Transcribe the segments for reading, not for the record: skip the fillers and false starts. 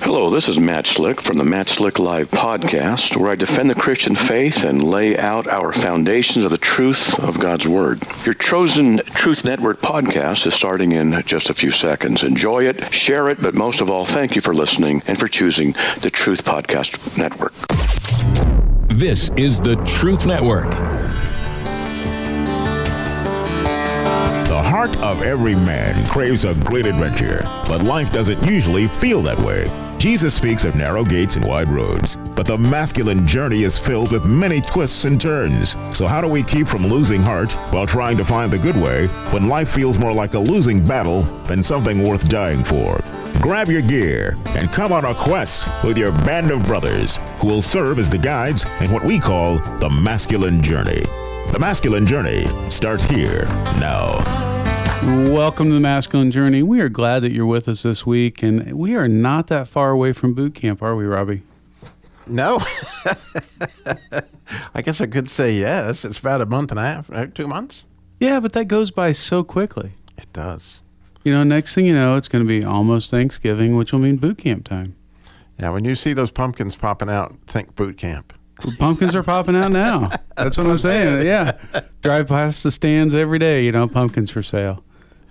Hello, this is Matt Slick from the Matt Slick Live podcast, where I defend the Christian faith and lay out our foundations of the truth of God's Word. Your chosen Truth Network podcast is starting in just a few seconds. Enjoy it, share it, but most of all, thank you for listening and for choosing the Truth Podcast Network. This is the Truth Network. The heart of every man craves a great adventure, but life doesn't usually feel that way. Jesus speaks of narrow gates and wide roads, but the masculine journey is filled with many twists and turns. So how do we keep from losing heart while trying to find the good way when life feels more like a losing battle than something worth dying for? Grab your gear and come on a quest with your band of brothers who will serve as the guides in what we call the masculine journey. The masculine journey starts here now. Welcome to the Masculine Journey. We are glad that you're with us this week, and we are not that far away from boot camp, are we, Robbie? No. I guess I could say yes. It's about a month and a half, 2 months. Yeah, but that goes by so quickly. It does. You know, next thing you know, it's going to be almost Thanksgiving, which will mean boot camp time. Yeah, when you see those pumpkins popping out, think boot camp. Pumpkins are popping out now. That's what I'm saying. Yeah. Drive past the stands every day, you know, pumpkins for sale.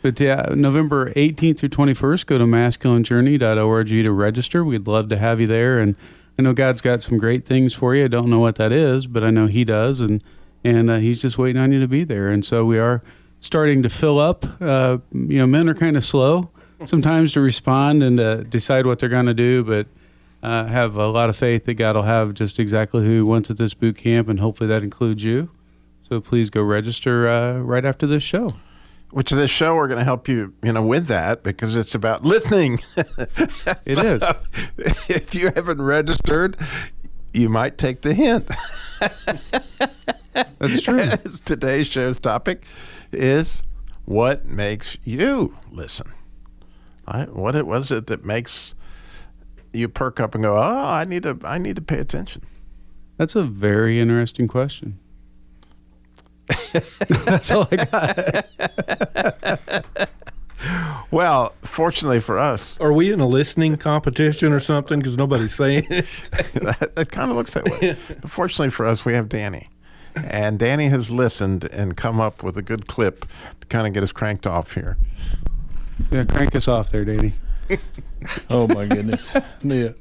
But yeah, November 18th through 21st, go to masculinejourney.org to register. We'd love to have you there. And I know God's got some great things for you. I don't know what that is, but I know He does. And He's just waiting on you to be there. And so we are starting to fill up. Men are kind of slow sometimes to respond and to decide what they're going to do, but have a lot of faith that God will have just exactly who He wants at this boot camp, and hopefully that includes you. So please go register right after this show. Which this show, we're going to help you, with that, because it's about listening. It is. If you haven't registered, you might take the hint. That's true. Today's show's topic is what makes you listen. What was it that makes you perk up and go, oh, I need to pay attention? That's a very interesting question. That's all I got. Well, fortunately for us. Are we in a listening competition or something? Because nobody's saying it. It kind of looks that way. Fortunately for us, we have Danny. And Danny has listened and come up with a good clip to kind of get us cranked off here. Yeah, crank us off there, Danny. Oh, my goodness. Yeah.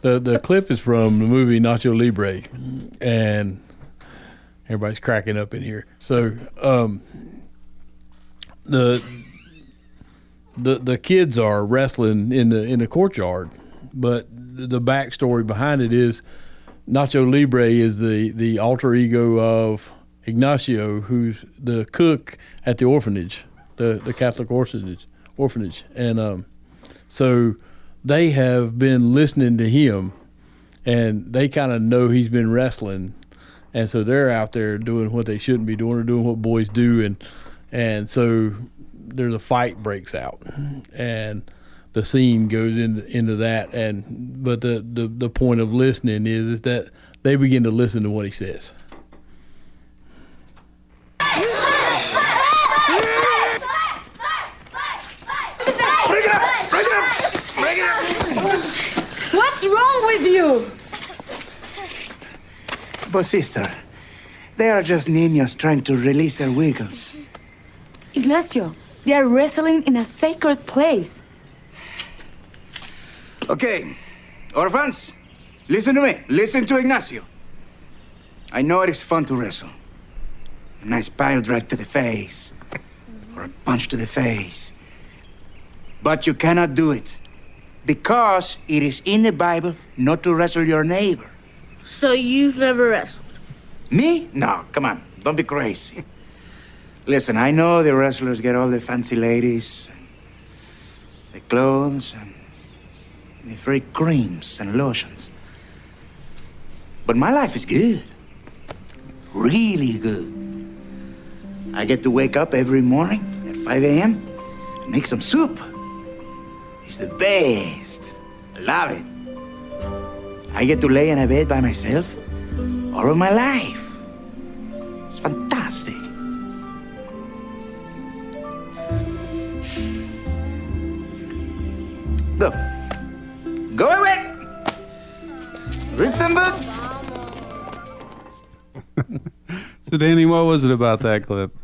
The clip is from the movie Nacho Libre, and everybody's cracking up in here. So the kids are wrestling in the courtyard, but the backstory behind it is Nacho Libre is the alter ego of Ignacio, who's the cook at the orphanage, the Catholic orphanage. And so they have been listening to him, and they kind of know he's been wrestling. And so they're out there doing what they shouldn't be doing, or doing what boys do, and so there's a fight breaks out, and the scene goes into that. But the point of listening is that they begin to listen to what he says. What's wrong with you? But sister, they are just niños trying to release their wiggles. Ignacio, they are wrestling in a sacred place. Okay, orphans, listen to me. Listen to Ignacio. I know it is fun to wrestle. A nice pile drive to the face, or a punch to the face. But you cannot do it, because it is in the Bible not to wrestle your neighbor. So you've never wrestled? Me? No, come on. Don't be crazy. Listen, I know the wrestlers get all the fancy ladies, and the clothes, and the free creams and lotions. But my life is good. Really good. I get to wake up every morning at 5 a.m. and make some soup. It's the best. I love it. I get to lay in a bed by myself all of my life. It's fantastic. Look, Go away. Read some books. So, Danny, what was it about that clip?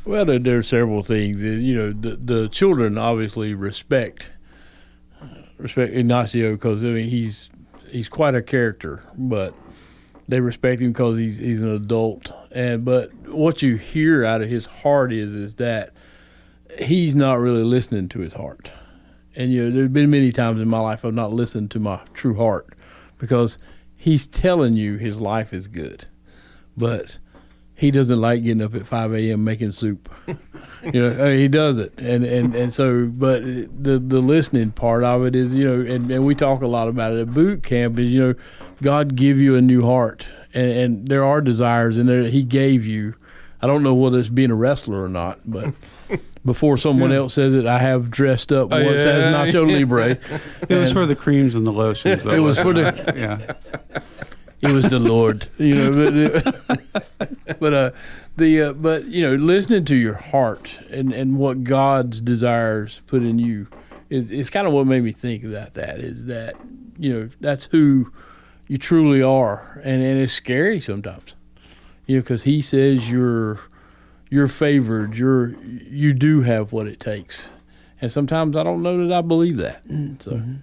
Well, there are several things. The children obviously respect Ignacio because he's quite a character, but they respect him because he's an adult. But what you hear out of his heart is that he's not really listening to his heart. And there's been many times in my life I've not listened to my true heart because he's telling you his life is good, but he doesn't like getting up at 5 a.m. making soup. He does it, and so. But the listening part of it is, and we talk a lot about it at boot camp. Is God give you a new heart, and there are desires in there that He gave you. I don't know whether it's being a wrestler or not, but before someone else says it, I have dressed up once as Nacho Libre. It was for the creams and the lotions. It was for the It was the Lord, but listening to your heart and what God's desires put in you is kind of what made me think about that. Is that that's who you truly are, and it's scary sometimes, because He says you're favored, you do have what it takes, and sometimes I don't know that I believe that. So. Mm-hmm.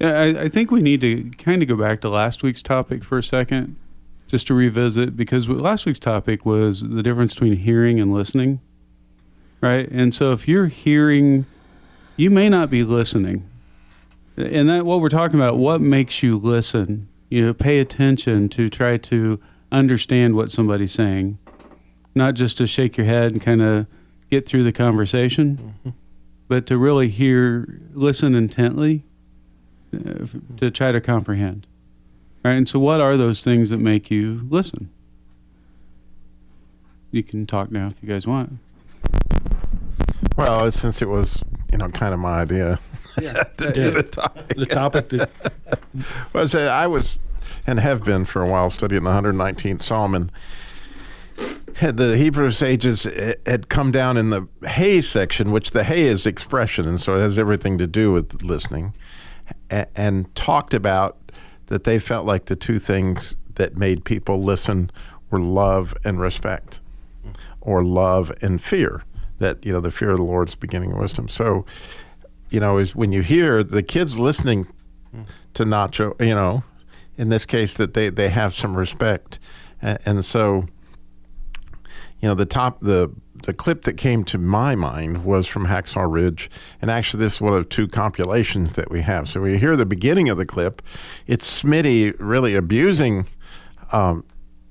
Yeah, I think we need to kind of go back to last week's topic for a second, just to revisit, because last week's topic was the difference between hearing and listening, right? And so if you're hearing, you may not be listening. And that what we're talking about, what makes you listen, pay attention to try to understand what somebody's saying, not just to shake your head and kind of get through the conversation, but to really listen intently, to try to comprehend. Right? And so what are those things that make you listen? You can talk now if you guys want. Well, since it was, kind of my idea to do the topic. The topic that... Well, I was and have been for a while studying the 119th Psalm, and the Hebrew sages had come down in the hey section, which the hey is expression, and so it has everything to do with listening, and talked about that they felt like the two things that made people listen were love and respect, or love and fear. That, the fear of the Lord is the beginning of wisdom. So, is when you hear the kids listening to Nacho, in this case, that they have some respect. And so, the clip that came to my mind was from Hacksaw Ridge, and actually this is one of two compilations that we have. So we hear the beginning of the clip. It's Smitty really abusing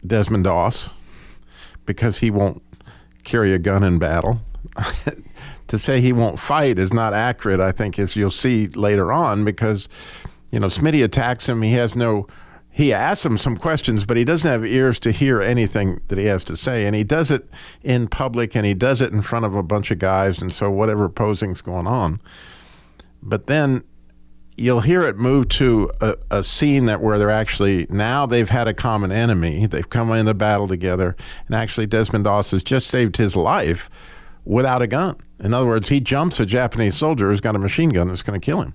Desmond Doss because he won't carry a gun in battle. To say he won't fight is not accurate, I think, as you'll see later on, because, Smitty attacks him. He asks him some questions, but he doesn't have ears to hear anything that he has to say. And he does it in public, and he does it in front of a bunch of guys, and so whatever posing's going on. But then you'll hear it move to a scene where they've had a common enemy. They've come into battle together, and actually Desmond Doss has just saved his life without a gun. In other words, he jumps a Japanese soldier who's got a machine gun that's going to kill him.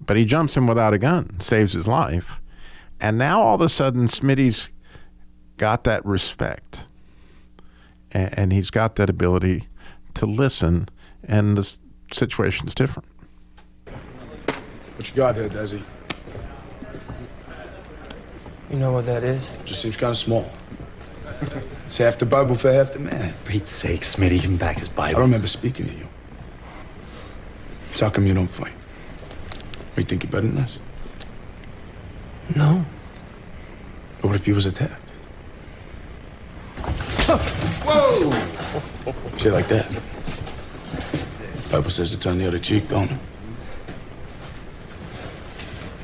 But he jumps him without a gun, saves his life. And now all of a sudden, Smitty's got that respect, and he's got that ability to listen, and the situation's different. What you got there, Desi? You know what that is? Just seems kind of small. It's half the Bible for half the man. For Pete's sake, Smitty, give him back his Bible. I remember speaking to you. So how come you don't fight? You think you're better than us? No. But what if he was attacked? Whoa! Say it like that. Bible says to turn the other cheek, don't it?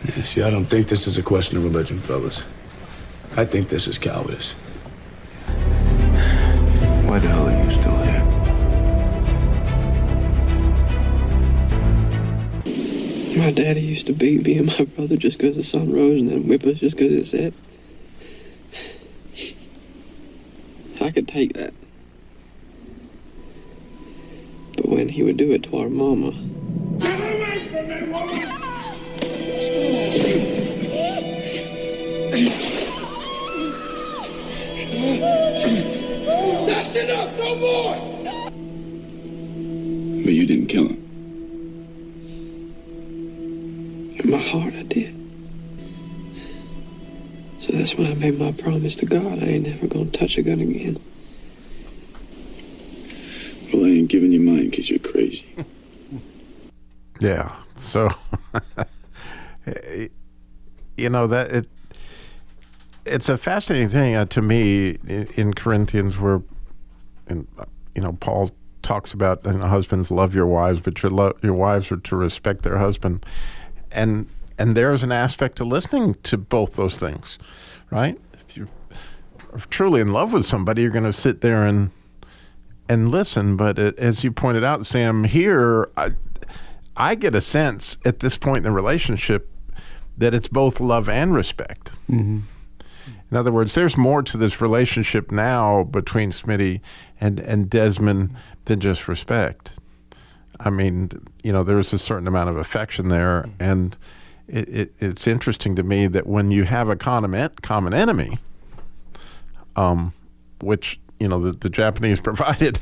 Yeah, see, I don't think this is a question of religion, fellas. I think this is cowardice. Why the hell are you still here? My daddy used to beat me and my brother just because the sun rose and then whip us just because it set. I could take that. But when he would do it to our mama... Get away from me, woman! you didn't kill him. In my heart, I did. So that's when I made my promise to God. I ain't never gonna touch a gun again. Well, I ain't giving you mine because you're crazy. Yeah. So, that it's a fascinating thing to me in Corinthians where, Paul talks about husbands love your wives, but your wives are to respect their husband, and there's an aspect to listening to both those things, right? If you're truly in love with somebody, you're going to sit there and listen. But as you pointed out, Sam, here I get a sense at this point in the relationship that it's both love and respect. Mm-hmm. In other words, there's more to this relationship now between Smitty and Desmond than just respect. I mean, there's a certain amount of affection there, and it's interesting to me that when you have a common enemy, which the Japanese provided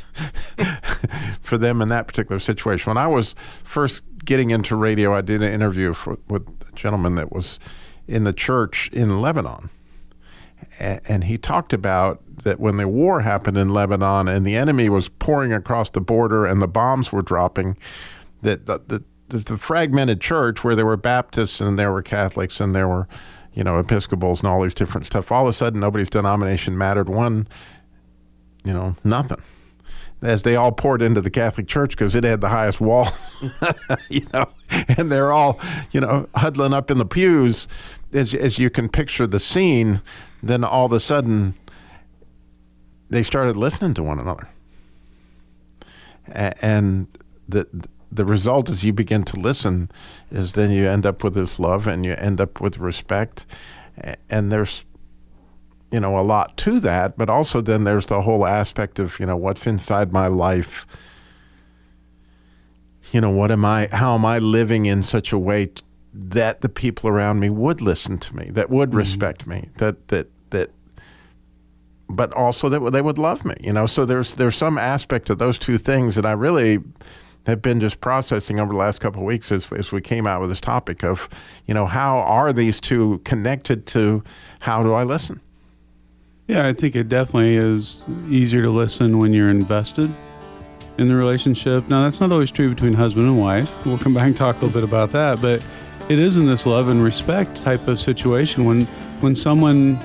for them in that particular situation. When I was first getting into radio, I did an interview with a gentleman that was in the church in Lebanon. And he talked about that when the war happened in Lebanon and the enemy was pouring across the border and the bombs were dropping, that the fragmented church where there were Baptists and there were Catholics and there were, Episcopals and all these different stuff, all of a sudden nobody's denomination mattered one, nothing. As they all poured into the Catholic Church because it had the highest wall, and they're all, huddling up in the pews. As you can picture the scene, then all of a sudden they started listening to one another. And the result is you begin to listen is then you end up with this love and you end up with respect. And there's, a lot to that, but also then there's the whole aspect of, what's inside my life. How am I living in such a way that the people around me would listen to me, that would respect me, but also that they would love me, So there's some aspect of those two things that I really have been just processing over the last couple of weeks as we came out with this topic of, how are these two connected to how do I listen? Yeah, I think it definitely is easier to listen when you're invested in the relationship. Now, that's not always true between husband and wife. We'll come back and talk a little bit about that, but it is in this love and respect type of situation when someone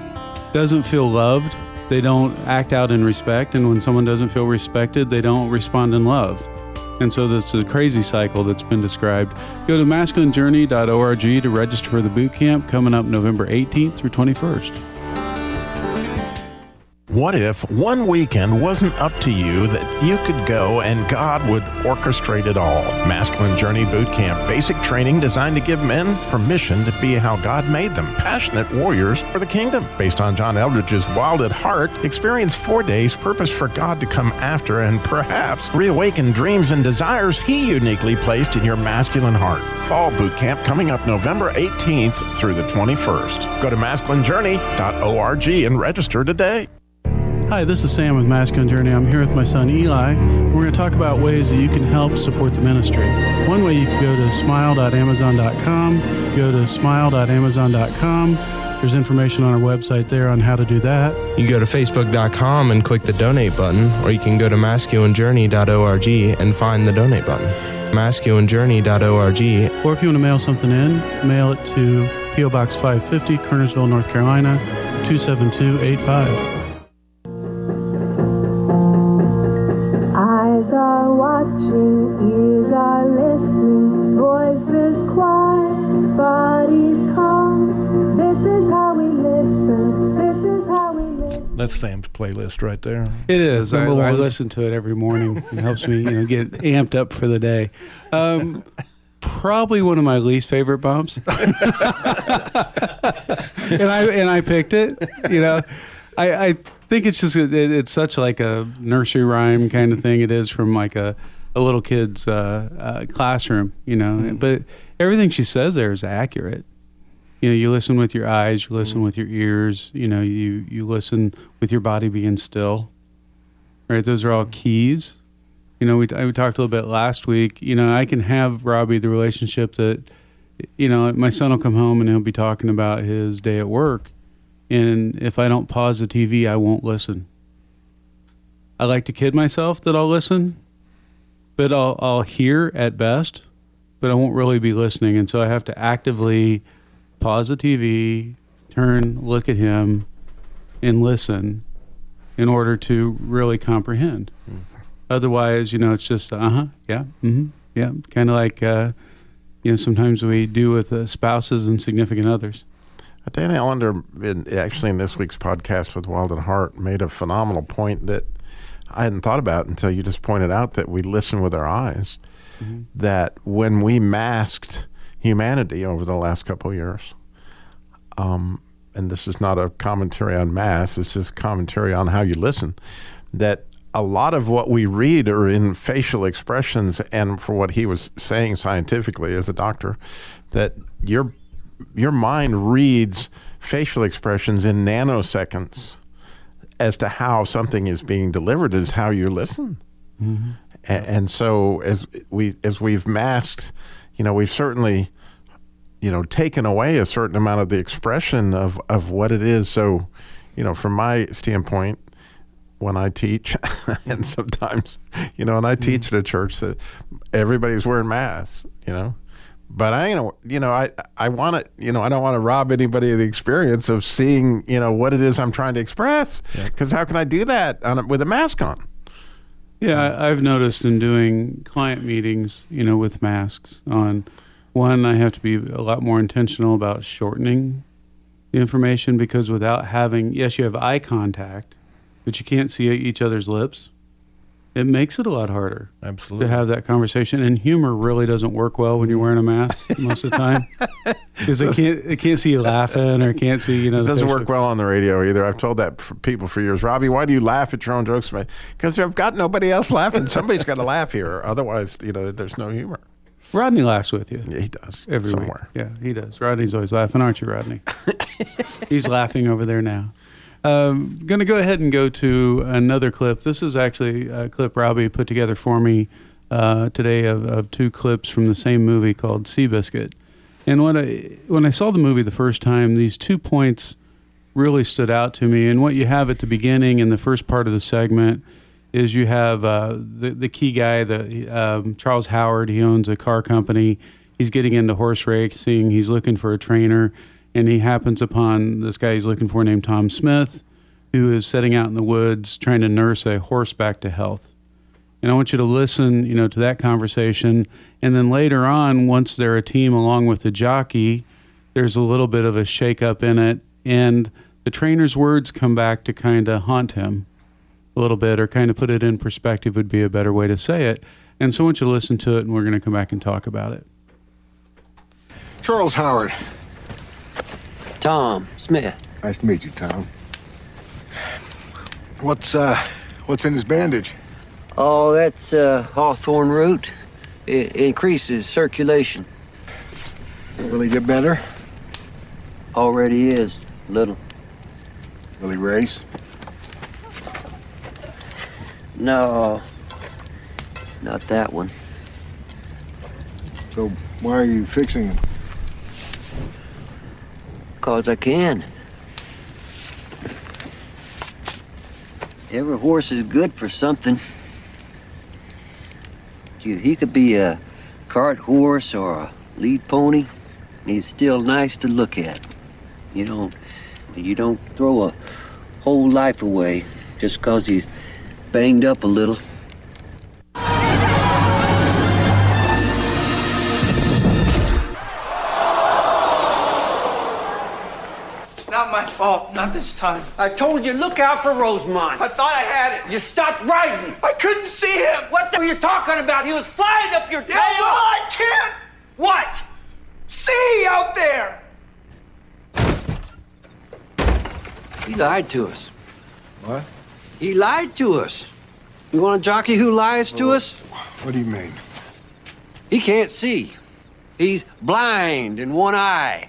doesn't feel loved, they don't act out in respect, and when someone doesn't feel respected, they don't respond in love. And so this is a crazy cycle that's been described. Go to masculinejourney.org to register for the boot camp coming up November 18th through 21st. What if one weekend wasn't up to you, that you could go and God would orchestrate it all? Masculine Journey Boot Camp, basic training designed to give men permission to be how God made them, passionate warriors for the kingdom. Based on John Eldridge's Wild at Heart, experience 4 days purpose for God to come after and perhaps reawaken dreams and desires He uniquely placed in your masculine heart. Fall Boot Camp coming up November 18th through the 21st. Go to masculinejourney.org and register today. Hi, this is Sam with Masculine Journey. I'm here with my son Eli. We're going to talk about ways that you can help support the ministry. One way, you can go to smile.amazon.com. Go to smile.amazon.com. There's information on our website there on how to do that. You can go to facebook.com and click the donate button, or you can go to masculinejourney.org and find the donate button. masculinejourney.org. Or if you want to mail something in, mail it to P.O. Box 550, Kernersville, North Carolina, 27285. Eyes are watching, ears are listening, voices quiet, bodies calm. This is how we listen, this is how we listen. That's Sam's playlist right there. It is. I listen to it every morning. It helps me get amped up for the day. Probably one of my least favorite bumps. and I picked it, I think it's just it's such like a nursery rhyme kind of thing. It is from like a little kid's classroom, But everything she says there is accurate. You listen with your eyes, you listen with your ears. You listen with your body being still. Right? Those are all keys. we talked a little bit last week. I can have, Robbie, the relationship that, my son will come home and he'll be talking about his day at work. And if I don't pause the TV, I won't listen. I like to kid myself that I'll listen, but I'll hear at best, but I won't really be listening. And so I have to actively pause the TV, turn, look at him, and listen in order to really comprehend. Otherwise, it's just, yeah, yeah. Kind of like, sometimes we do with spouses and significant others. Dan Allender, actually in this week's podcast with Wild at Heart, made a phenomenal point that I hadn't thought about until you just pointed out, that we listen with our eyes. Mm-hmm. That when we masked humanity over the last couple of years, and this is not a commentary on mass, it's just commentary on how you listen, that a lot of what we read are in facial expressions, and for what he was saying scientifically as a doctor, that your mind reads facial expressions in nanoseconds as to how something is being delivered is how you listen. Mm-hmm. And so as we've masked, we've certainly, taken away a certain amount of the expression of what it is. So, from my standpoint, when I teach, and sometimes, and I teach at a church that everybody's wearing masks, but I want to, I don't want to rob anybody of the experience of seeing, what it is I'm trying to express. Because how can I do that with a mask on? Yeah, I've noticed in doing client meetings, with masks on, one, I have to be a lot more intentional about shortening the information, because without having, yes, you have eye contact, but you can't see each other's lips. It makes it a lot harder. Absolutely. To have that conversation. And humor really doesn't work well when you're wearing a mask most of the time, because they can't see you laughing, or can't see, It doesn't work well on the radio either. I've told that for people for years. Robbie, why do you laugh at your own jokes? Because I've got nobody else laughing. Somebody's got to laugh here. Otherwise, there's no humor. Rodney laughs with you. Yeah, he does. Every somewhere. week. Yeah, he does. Rodney's always laughing, aren't you, Rodney? He's laughing over there now. Going to go ahead and go to another clip. This is actually a clip Robbie put together for me today of two clips from the same movie called Seabiscuit. And when I saw the movie the first time, these 2 points really stood out to me. And what you have at the beginning in the first part of the segment is you have the key guy, Charles Howard. He owns a car company. He's getting into horse racing. He's looking for a trainer. And he happens upon this guy he's looking for named Tom Smith, who is setting out in the woods trying to nurse a horse back to health. And I want you to listen, to that conversation. And then later on, once they're a team along with the jockey, there's a little bit of a shakeup in it. And the trainer's words come back to kind of haunt him a little bit, or kind of put it in perspective would be a better way to say it. And so I want you to listen to it, and we're going to come back and talk about it. Charles Howard. Tom Smith. Nice to meet you, Tom. What's in his bandage? Oh, that's hawthorn root. It increases circulation. Will he get better? Already is, little. Will he race? No, not that one. So why are you fixing him? 'Cause I can. Every horse is good for something. He could be a cart horse or a lead pony, and he's still nice to look at. You don't throw a whole life away just 'cause he's banged up a little. Not my fault, not this time. I told you, look out for Rosemont. I thought I had it. You stopped riding. I couldn't see him. What were you talking about? He was flying up your tail. Yeah, well, I can't. What? See out there. He lied to us. What? He lied to us. You want a jockey who lies to us? What do you mean? He can't see. He's blind in one eye.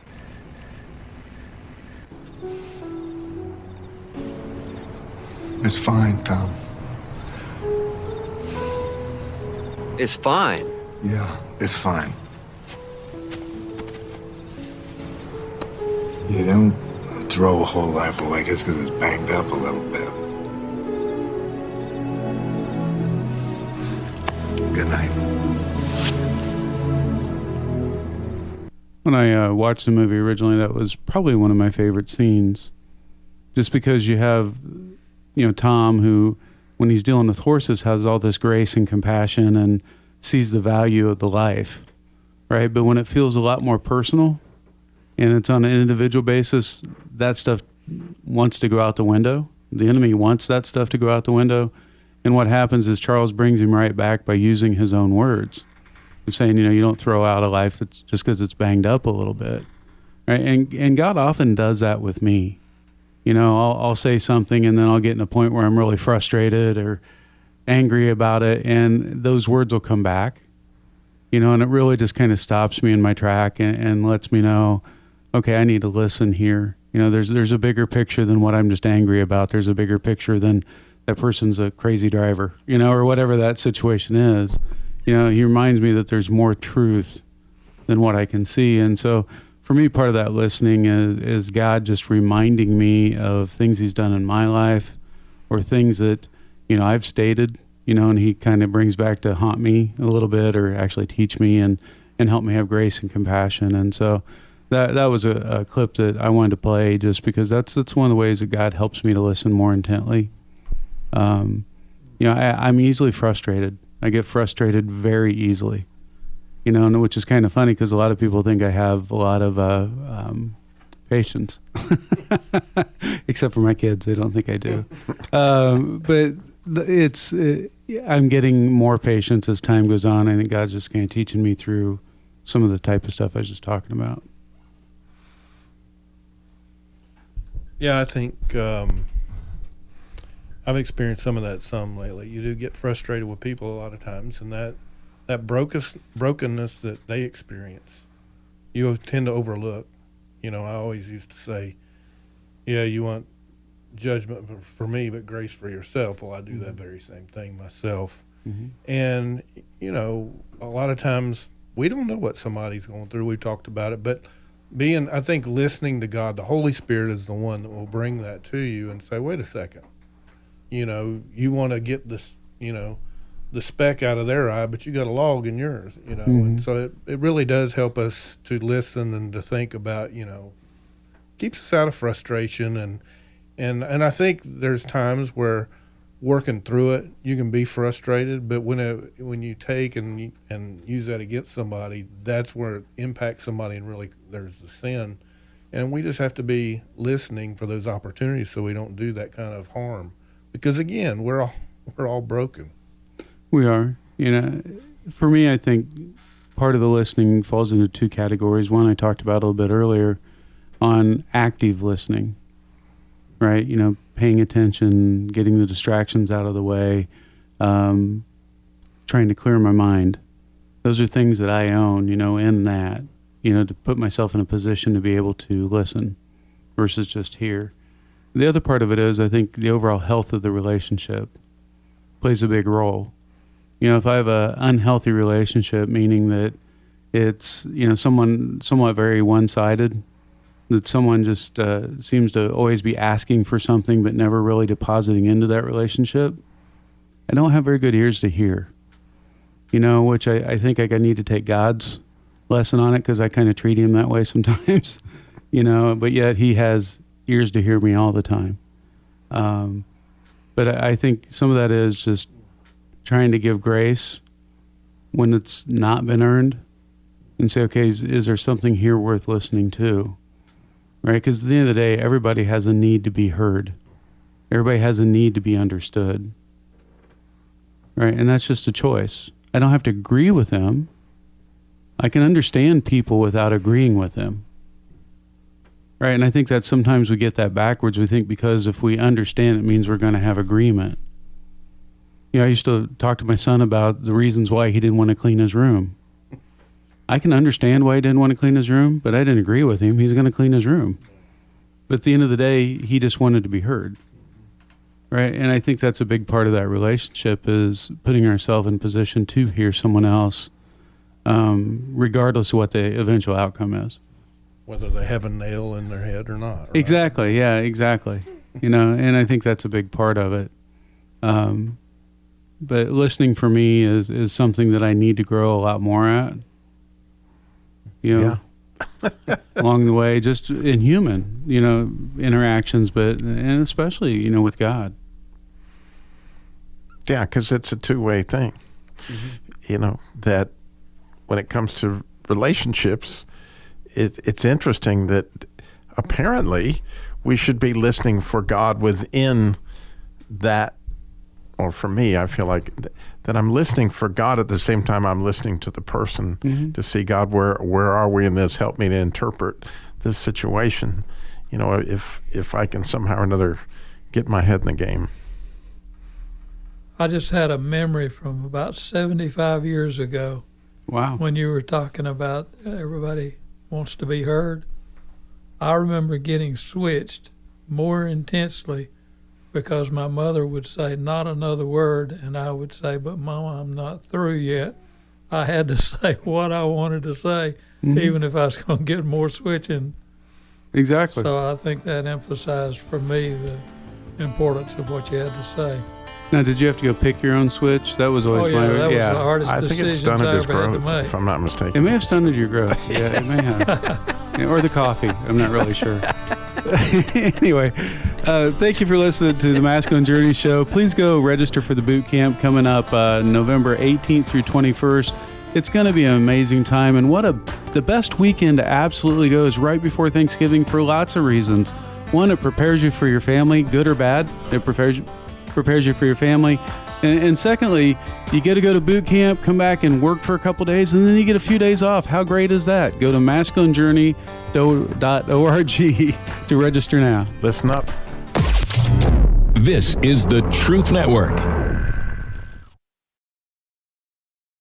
It's fine, Tom. It's fine. Yeah, it's fine. You don't throw a whole life away just because it's banged up a little bit. Good night. When I watched the movie originally, that was probably one of my favorite scenes. Just because you have, Tom, who, when he's dealing with horses, has all this grace and compassion and sees the value of the life, right? But when it feels a lot more personal and it's on an individual basis, that stuff wants to go out the window. The enemy wants that stuff to go out the window. And what happens is Charles brings him right back by using his own words. He's saying, you don't throw out a life that's just because it's banged up a little bit, right? And God often does that with me. I'll say something and then I'll get in a point where I'm really frustrated or angry about it, and those words will come back, and it really just kind of stops me in my track and lets me know, okay, I need to listen here. There's a bigger picture than what I'm just angry about. There's a bigger picture than that person's a crazy driver, or whatever that situation is. He reminds me that there's more truth than what I can see. And so for me, part of that listening is God just reminding me of things he's done in my life or things that, I've stated, and he kind of brings back to haunt me a little bit or actually teach me and help me have grace and compassion. And so that was a clip that I wanted to play just because that's one of the ways that God helps me to listen more intently. I'm easily frustrated. I get frustrated very easily, and which is kind of funny because a lot of people think I have a lot of patience, except for my kids. They don't think I do. But I'm getting more patience as time goes on. I think God's just kind of teaching me through some of the type of stuff I was just talking about. Yeah, I think I've experienced some of that lately. You do get frustrated with people a lot of times, and that brokenness that they experience, you tend to overlook. I always used to say, yeah, you want judgment for me, but grace for yourself. Well, I do that very same thing myself. Mm-hmm. And, a lot of times we don't know what somebody's going through. We've talked about it, but I think listening to God, the Holy Spirit is the one that will bring that to you and say, wait a second. You want to get this, the speck out of their eye, but you got a log in yours, Mm-hmm. And so it really does help us to listen and to think about, keeps us out of frustration. And I think there's times where working through it, you can be frustrated, but when you take and use that against somebody, that's where it impacts somebody and really there's the sin. And we just have to be listening for those opportunities so we don't do that kind of harm. Because again, we're all broken. We are. For me, I think part of the listening falls into two categories. One I talked about a little bit earlier on active listening, right? Paying attention, getting the distractions out of the way, trying to clear my mind. Those are things that I own, in that, to put myself in a position to be able to listen versus just hear. The other part of it is I think the overall health of the relationship plays a big role. If I have an unhealthy relationship, meaning that it's, somewhat very one-sided, that someone just seems to always be asking for something but never really depositing into that relationship, I don't have very good ears to hear, which I think I need to take God's lesson on it because I kind of treat him that way sometimes, but yet he has ears to hear me all the time. But I think some of that is just trying to give grace when it's not been earned and say, okay, is there something here worth listening to? Right? Because at the end of the day, everybody has a need to be heard. Everybody has a need to be understood. Right? And that's just a choice. I don't have to agree with them. I can understand people without agreeing with them. Right, and I think that sometimes we get that backwards. We think because if we understand, it means we're going to have agreement. I used to talk to my son about the reasons why he didn't want to clean his room. I can understand why he didn't want to clean his room, but I didn't agree with him. He's going to clean his room. But at the end of the day, he just wanted to be heard. Right. And I think that's a big part of that relationship is putting ourselves in position to hear someone else, regardless of what the eventual outcome is. Whether they have a nail in their head or not. Right? Exactly. Yeah, exactly. And I think that's a big part of it. But listening for me is something that I need to grow a lot more at. Along the way, just in human, interactions, and especially, with God. Yeah, because it's a two-way thing. Mm-hmm. That when it comes to relationships, it's interesting that apparently we should be listening for God within that. Or for me, I feel like that I'm listening for God at the same time I'm listening to the person to see, God, where are we in this? Help me to interpret this situation. If I can somehow or another get my head in the game. I just had a memory from about 75 years ago. Wow. When you were talking about everybody wants to be heard. I remember getting switched more intensely because my mother would say, not another word, and I would say, but Mama, I'm not through yet. I had to say what I wanted to say, even if I was going to get more switching. Exactly. So I think that emphasized for me the importance of what you had to say. Now, did you have to go pick your own switch? That was always that was the hardest I think decision it stunted I his ever had to growth, make. if I'm not mistaken. It may have stunted your growth. Yeah, it may have. Or the coffee. I'm not really sure. Anyway, thank you for listening to the Masculine Journey Show. Please go register for the boot camp coming up November 18th through 21st. It's going to be an amazing time, and the best weekend to absolutely go is right before Thanksgiving for lots of reasons. One, it prepares you for your family, good or bad. It prepares you for your family. And secondly, you get to go to boot camp, come back and work for a couple days, and then you get a few days off. How great is that? Go to masculinejourney.org to register now. Listen up. This is the Truth Network.